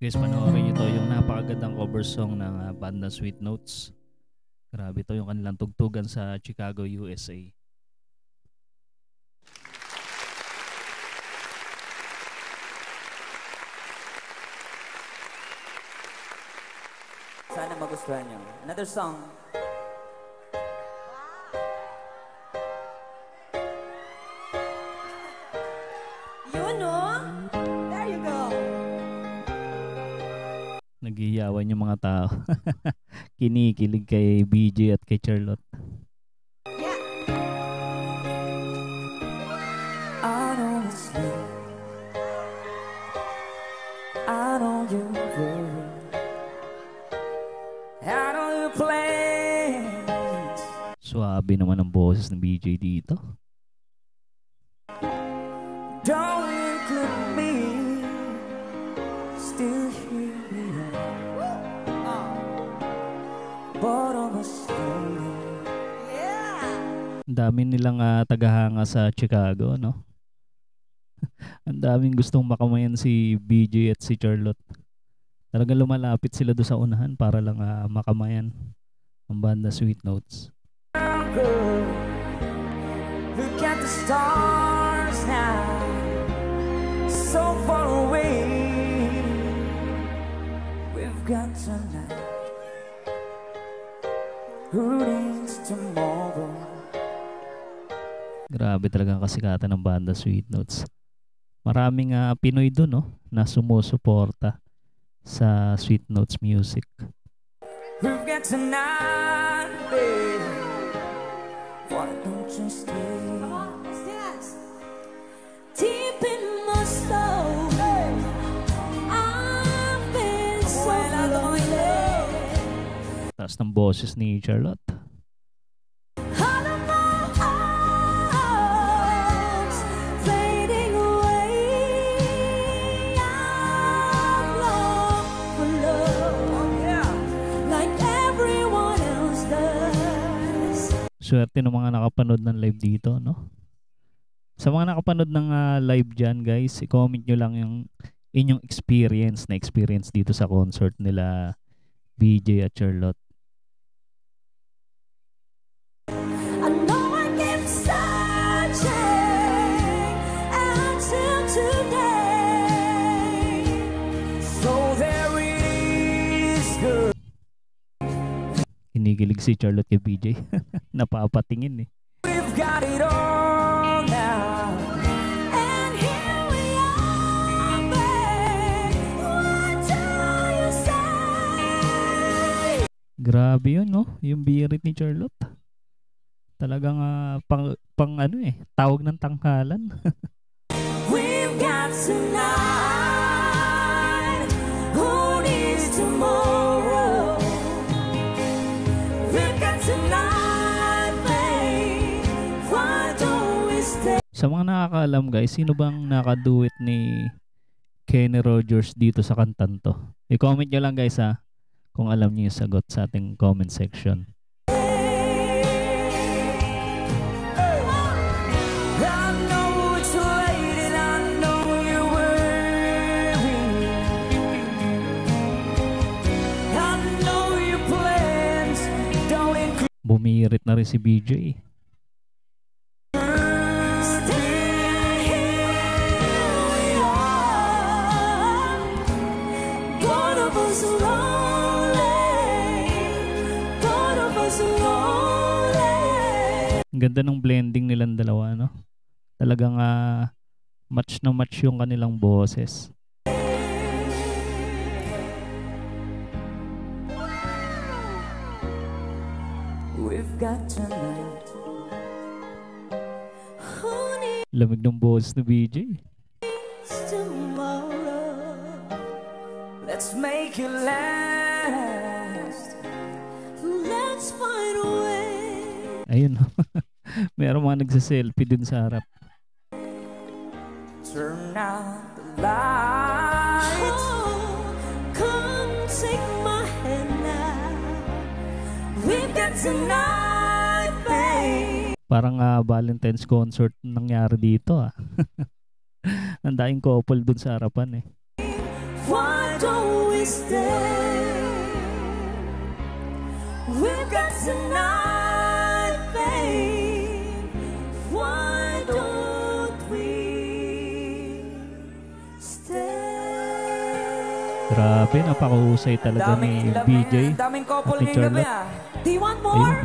Guys, panoorin nyo to, yung napakagandang cover song ng banda Sweet Notes. Grabe to, yung kanilang tugtugan sa Chicago, USA. Sana magustuhan nyo. Another song. Yun, no? There you go. Naghihiyawan yung mga tao. Kinikilig kay BJ at kay Charlotte. Yeah. I know it's you. I know you worry. I know you plans. Suabe naman ang boses ng BJ dito. Don't include me. Still here we are. Bottom of slowly. Yeah. Ang dami nilang tagahanga sa Chicago, no? Ang daming gustong makamayan si BJ at si Charlotte. Talagang lumalapit sila doon sa unahan para lang makamayan ang banda Sweet Notes. Girl, look at the stars now, so far away. We've got tonight, who needs tomorrow? Grabe talagang kasikatan ng banda Sweet Notes. Maraming Pinoy doon, no, na sumusuporta sa Sweet Notes music. We've got tonight, babe. Why don't you stay? Come on, let's dance. Deep in my soul, I've been so lonely. Taas ng boses ni Charlotte. All of my hopes fading away. I'm long for love, like everyone else does. Swerte ng mga nakapanood ng live dito, no? Sa mga nakapanood ng live dyan, guys, i-comment nyo lang yung inyong experience dito sa concert nila BJ at Charlotte. I know I kept searching until today. So there it is, girl. Kinikilig si Charlotte kay BJ. Napapatingin eh. We've got it all now. And here we are, babe. What do you say? Grabe yun, no? Yung birit ni Charlotte. Talagang pang ano eh, tawag ng tanghalan. We've got tonight, who needs tomorrow? We've got tonight, babe. Why don't we stay? Sa mga nakakaalam, guys, sino bang nakaduet ni Kenny Rogers dito sa kantan to? I-comment nyo lang, guys, kung alam niyo yung sagot sa ating comment section. I know it's late and I know you're worried. I know your plans don't include Bumirit na rin si BJ. Ang ganda ng blending nilang dalawa, no? Talagang match na match yung kanilang boses. We've got tonight. Lamig ng boses ni BJ. Tomorrow. Let's make it last. Let's find a way. Ayun, meron mga nagsa-selfie dun sa harap. Turn out the lights. Oh, come take my hand now. We've got tonight, babe. Parang Valentine's concert nangyari dito ah. Ang daing couple dun sa harapan eh. Why don't stay? We've got tonight, babe. Why don't we stay? Grabe, napakahusay talaga ni BJ Daming at couple ni ngayong gabi Charlotte. ah. Do you want more?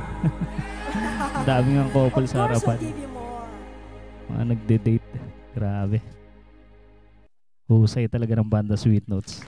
Ang daming ang couple Of sa course, harapan. I'll give you more. Mga nagde-date. Grabe. Husay talaga ng banda Sweet Notes.